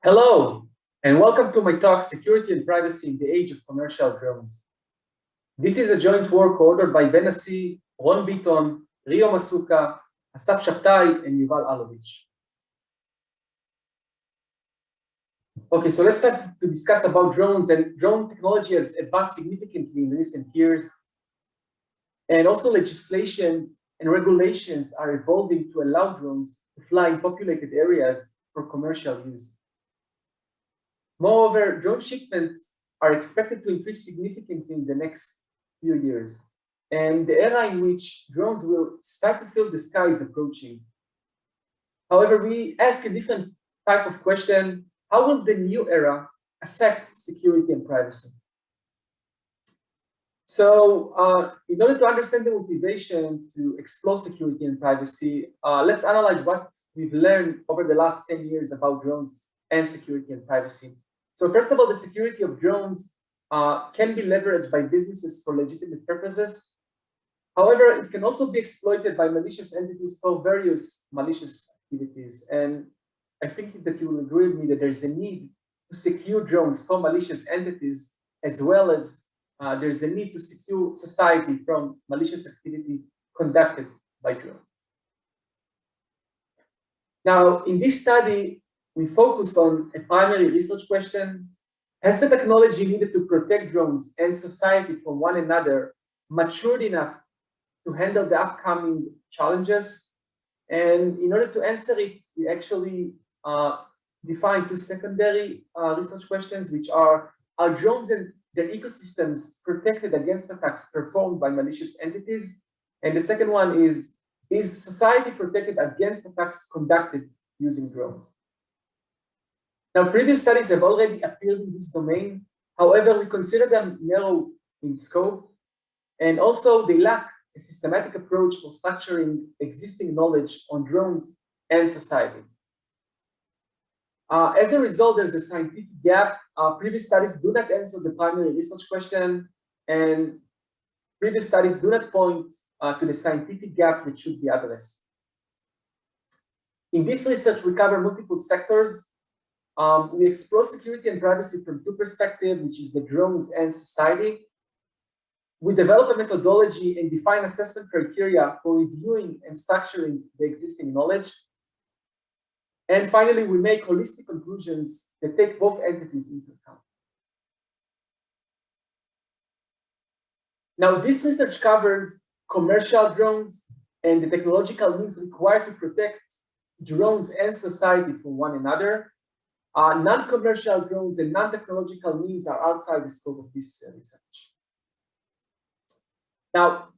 Hello, and welcome to my talk, Security and Privacy in the Age of Commercial Drones. This is a joint work ordered by Ben Assi, Ron Beaton, Rio Masuka, Asaf Shabtai, and Yuval Alovich. Okay, so let's start to discuss about drones. And drone technology has advanced significantly in recent years. And also legislation and regulations are evolving to allow drones to fly in populated areas for commercial use. Moreover, drone shipments are expected to increase significantly in the next few years. And the era in which drones will start to fill the sky is approaching. However, we ask a different type of question: how will the new era affect security and privacy? So in order to understand the motivation to explore security and privacy, let's analyze what we've learned over the last 10 years about drones and security and privacy. So first of all, the security of drones can be leveraged by businesses for legitimate purposes. However, it can also be exploited by malicious entities for various malicious activities. And I think that you will agree with me that there's a need to secure drones from malicious entities, as well as there's a need to secure society from malicious activity conducted by drones. Now, in this study, we focused on a primary research question: has the technology needed to protect drones and society from one another matured enough to handle the upcoming challenges? And in order to answer it, we actually defined two secondary research questions, which are drones and their ecosystems protected against attacks performed by malicious entities? And the second one is society protected against attacks conducted using drones? Now, previous studies have already appeared in this domain. However, we consider them narrow in scope, and also they lack a systematic approach for structuring existing knowledge on drones and society. As a result, there's a scientific gap. Previous studies do not answer the primary research question, and previous studies do not point to the scientific gaps that should be addressed. In this research, we cover multiple sectors. We explore security and privacy from two perspectives, which is the drones and society. We develop a methodology and define assessment criteria for reviewing and structuring the existing knowledge. And finally, we make holistic conclusions that take both entities into account. Now, this research covers commercial drones and the technological means required to protect drones and society from one another. Non-commercial drones and non-technological means are outside the scope of this research. Now,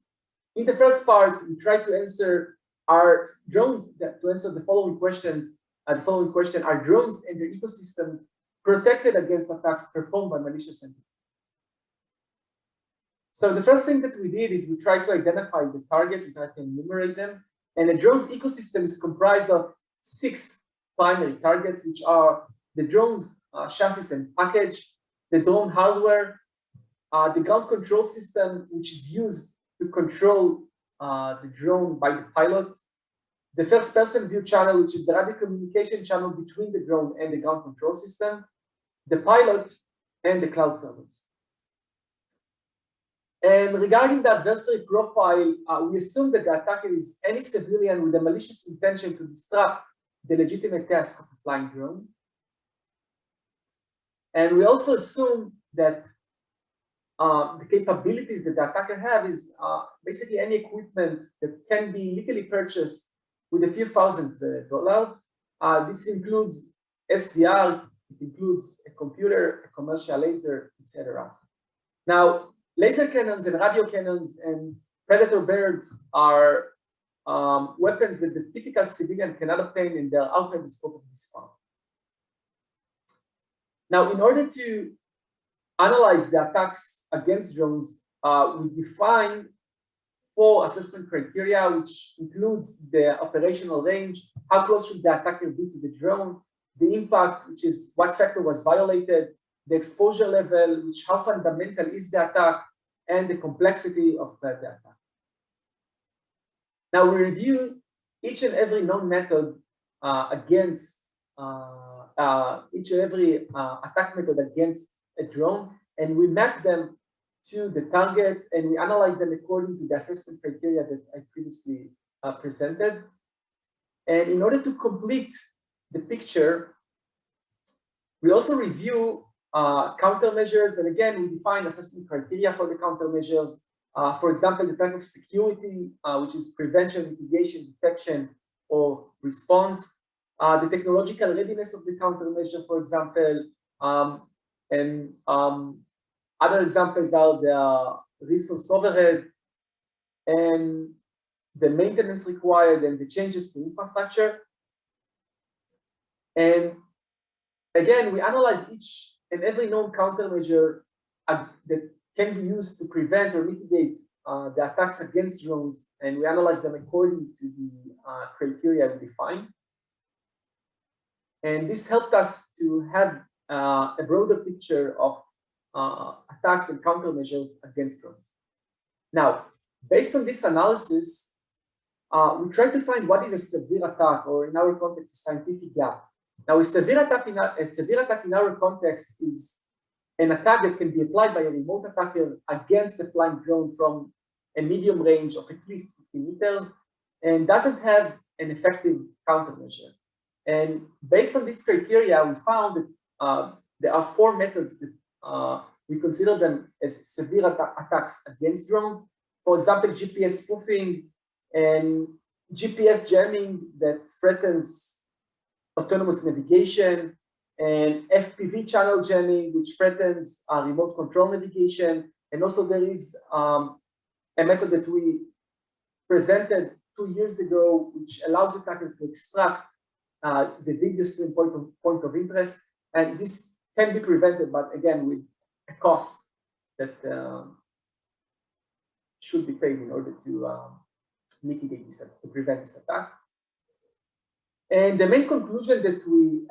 in the first part, we try to answer the following questions. The following question: are drones and their ecosystems protected against attacks performed by malicious entities? So the first thing that we did is we tried to identify the target. We tried to enumerate them. And the drone's ecosystem is comprised of 6 primary targets, which are the drone's chassis and package, the drone hardware, the ground control system, which is used to control the drone by the pilot, the first-person view channel, which is the radio communication channel between the drone and the ground control system, the pilot, and the cloud servers. And regarding the adversary profile, we assume that the attacker is any civilian with a malicious intention to disrupt the legitimate task of a flying drone. And we also assume that the capabilities that the attacker have is basically any equipment that can be legally purchased with a few $1,000s. This includes SDR, it includes a computer, a commercial laser, etc. Now, laser cannons and radio cannons and predator birds are weapons that the typical civilian cannot obtain, and they're outside the scope of this fund. Now, in order to analyze the attacks against drones, we define 4 assessment criteria, which includes the operational range, how close should the attacker be to the drone, the impact, which is what factor was violated, the exposure level, which how fundamental is the attack, and the complexity of the attack. Now we review each and every known method against attack method against a drone, and we map them to the targets, and we analyze them according to the assessment criteria that I previously presented. And in order to complete the picture, we also review countermeasures, and again, we define assessment criteria for the countermeasures. For example, the type of security, which is prevention, mitigation, detection, or response. The technological readiness of the countermeasure, for example, and other examples are the resource overhead and the maintenance required and the changes to infrastructure. And again, we analyze each and every known countermeasure that can be used to prevent or mitigate the attacks against drones, and we analyze them according to the criteria we define. And this helped us to have a broader picture of attacks and countermeasures against drones. Now, based on this analysis, we try to find what is a severe attack, or in our context, a scientific gap. Now, a severe attack in our context is an attack that can be applied by a remote attacker against a flying drone from a medium range of at least 50 meters and doesn't have an effective countermeasure. And based on this criteria, we found that there are 4 methods that we consider them as severe attacks against drones. For example, GPS spoofing and GPS jamming that threatens autonomous navigation, and FPV channel jamming, which threatens remote control navigation. And also there is a method that we presented 2 years ago, which allows the attacker to extract the video stream point of interest. And this can be prevented, but again, with a cost that should be paid in order to mitigate this, to prevent this attack. And the main conclusion that we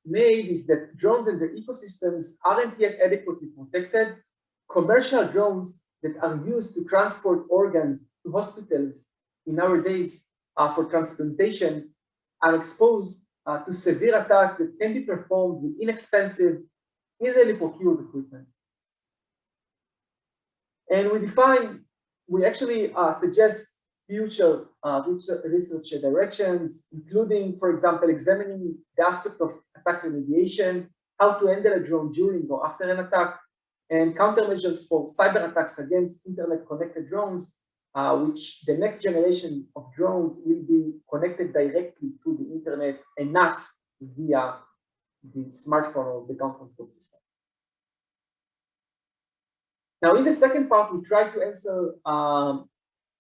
made is that drones and their ecosystems aren't yet adequately protected. Commercial drones that are used to transport organs to hospitals in our days for transplantation are exposed to severe attacks that can be performed with inexpensive, easily procured equipment. And we actually suggest future research directions, including, for example, examining the aspect of attack remediation, how to handle a drone during or after an attack, and countermeasures for cyber attacks against internet-connected drones, which the next generation of drones will be connected directly to the internet and not via the smartphone or the ground control system. Now, in the second part, we try to answer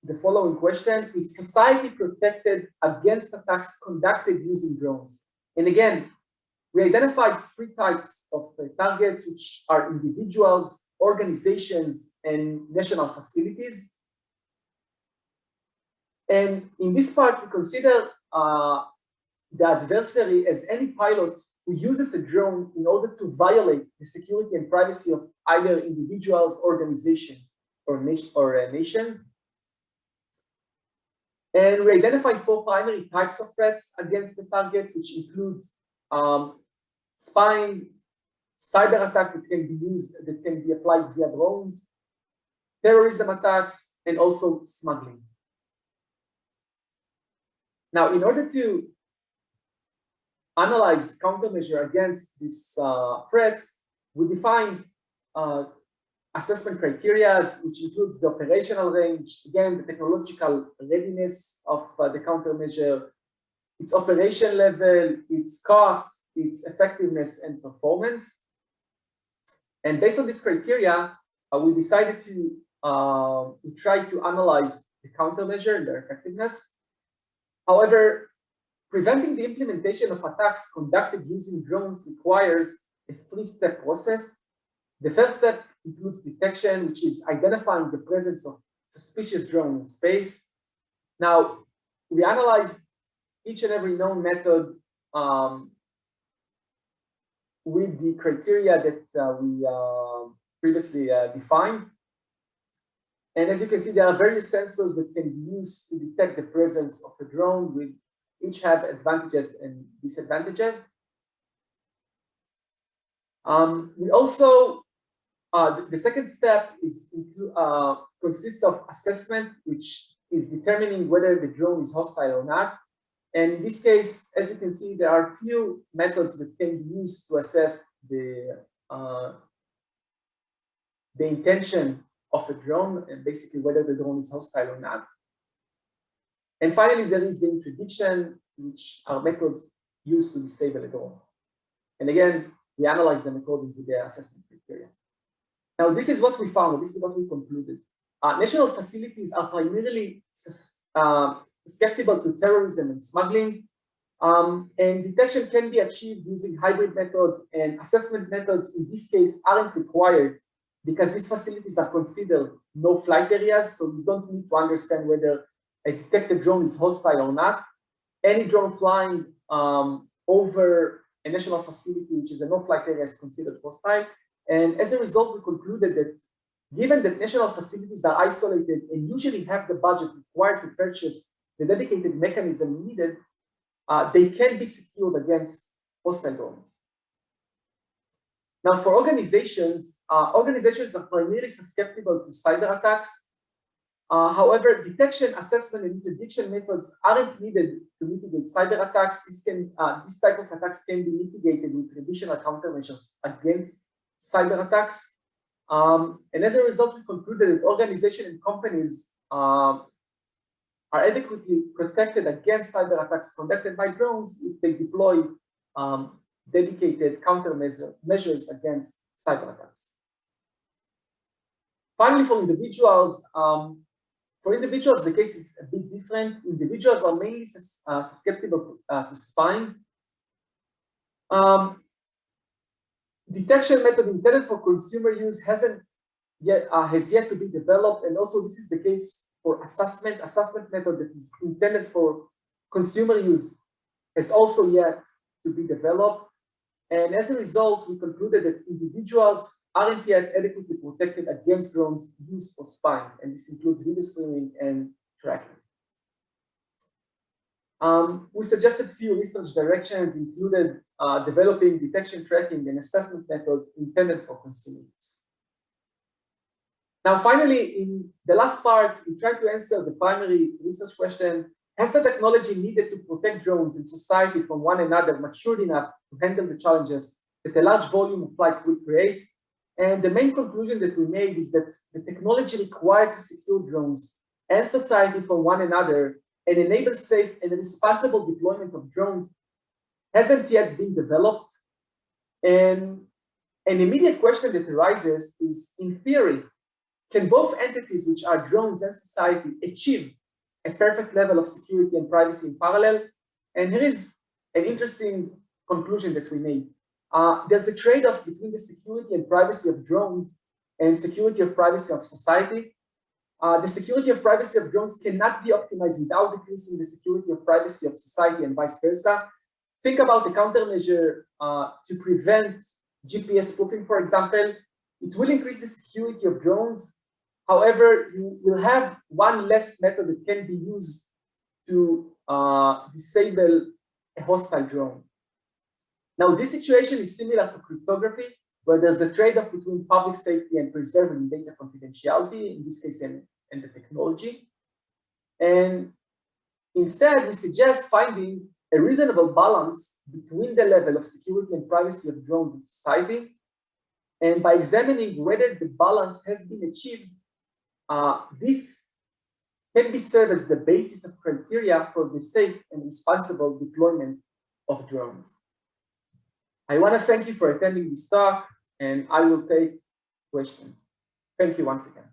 the following question: is society protected against attacks conducted using drones? And again, we identified 3 types of targets, which are individuals, organizations, and national facilities. And in this part, we consider the adversary as any pilot who uses a drone in order to violate the security and privacy of either individuals, organizations, or nations. And we identified 4 primary types of threats against the targets, which include spying, cyber attack that can be applied via drones, terrorism attacks, and also smuggling. Now, in order to analyze countermeasure against these threats, we define assessment criteria, which includes the operational range, again, the technological readiness of the countermeasure, its operation level, its costs, its effectiveness and performance. And based on this criteria, we decided to try to analyze the countermeasure and their effectiveness. However, preventing the implementation of attacks conducted using drones requires a 3-step process. The first step includes detection, which is identifying the presence of suspicious drone in space. Now, we analyzed each and every known method with the criteria that we previously defined. And as you can see, there are various sensors that can be used to detect the presence of a drone with each have advantages and disadvantages. We also, the second step is consists of assessment, which is determining whether the drone is hostile or not. And in this case, as you can see, there are few methods that can be used to assess the intention of a drone and basically whether the drone is hostile or not. And finally, there is the interdiction, which are methods used to disable a drone. And again, we analyze them according to their assessment criteria. Now, this is what we found. This is what we concluded. National facilities are primarily susceptible to terrorism and smuggling. And detection can be achieved using hybrid methods, and assessment methods in this case aren't required because these facilities are considered no-flight areas, so you don't need to understand whether a detected drone is hostile or not. Any drone flying over a national facility, which is a no-flight area, is considered hostile. And as a result, we concluded that given that national facilities are isolated and usually have the budget required to purchase the dedicated mechanism needed, they can be secured against hostile drones. Now, for organizations, organizations are primarily susceptible to cyber attacks. However, detection, assessment, and interdiction methods aren't needed to mitigate cyber attacks. This type of attacks can be mitigated with traditional countermeasures against cyber attacks. And as a result, we concluded that organizations and companies are adequately protected against cyber attacks conducted by drones if they deploy dedicated countermeasures against cyber attacks. Finally, for individuals, the case is a bit different. Individuals are mainly susceptible to spying. Detection method intended for consumer use has yet to be developed, and also this is the case for assessment. Assessment method that is intended for consumer use has also yet to be developed. And as a result, we concluded that individuals aren't yet adequately protected against drones used for spying, and this includes video streaming and tracking. We suggested few research directions, included developing detection, tracking, and assessment methods intended for consumer use. Now, finally, in the last part, we tried to answer the primary research question: has the technology needed to protect drones in society from one another matured enough to handle the challenges that a large volume of flights will create? And the main conclusion that we made is that the technology required to secure drones and society from one another and enable safe and responsible deployment of drones hasn't yet been developed. And an immediate question that arises is, in theory, can both entities, which are drones and society, achieve a perfect level of security and privacy in parallel? And here is an interesting conclusion that we made. There's a trade-off between the security and privacy of drones and security of privacy of society. The security of privacy of drones cannot be optimized without decreasing the security of privacy of society and vice versa. Think about the countermeasure to prevent GPS spoofing, for example. It will increase the security of drones. However, you will have one less method that can be used to disable a hostile drone. Now, this situation is similar to cryptography, where there's a trade-off between public safety and preserving data confidentiality, in this case, and the technology. And instead, we suggest finding a reasonable balance between the level of security and privacy of drones in society. And by examining whether the balance has been achieved, this can be served as the basis of criteria for the safe and responsible deployment of drones. I want to thank you for attending this talk, and I will take questions. Thank you once again.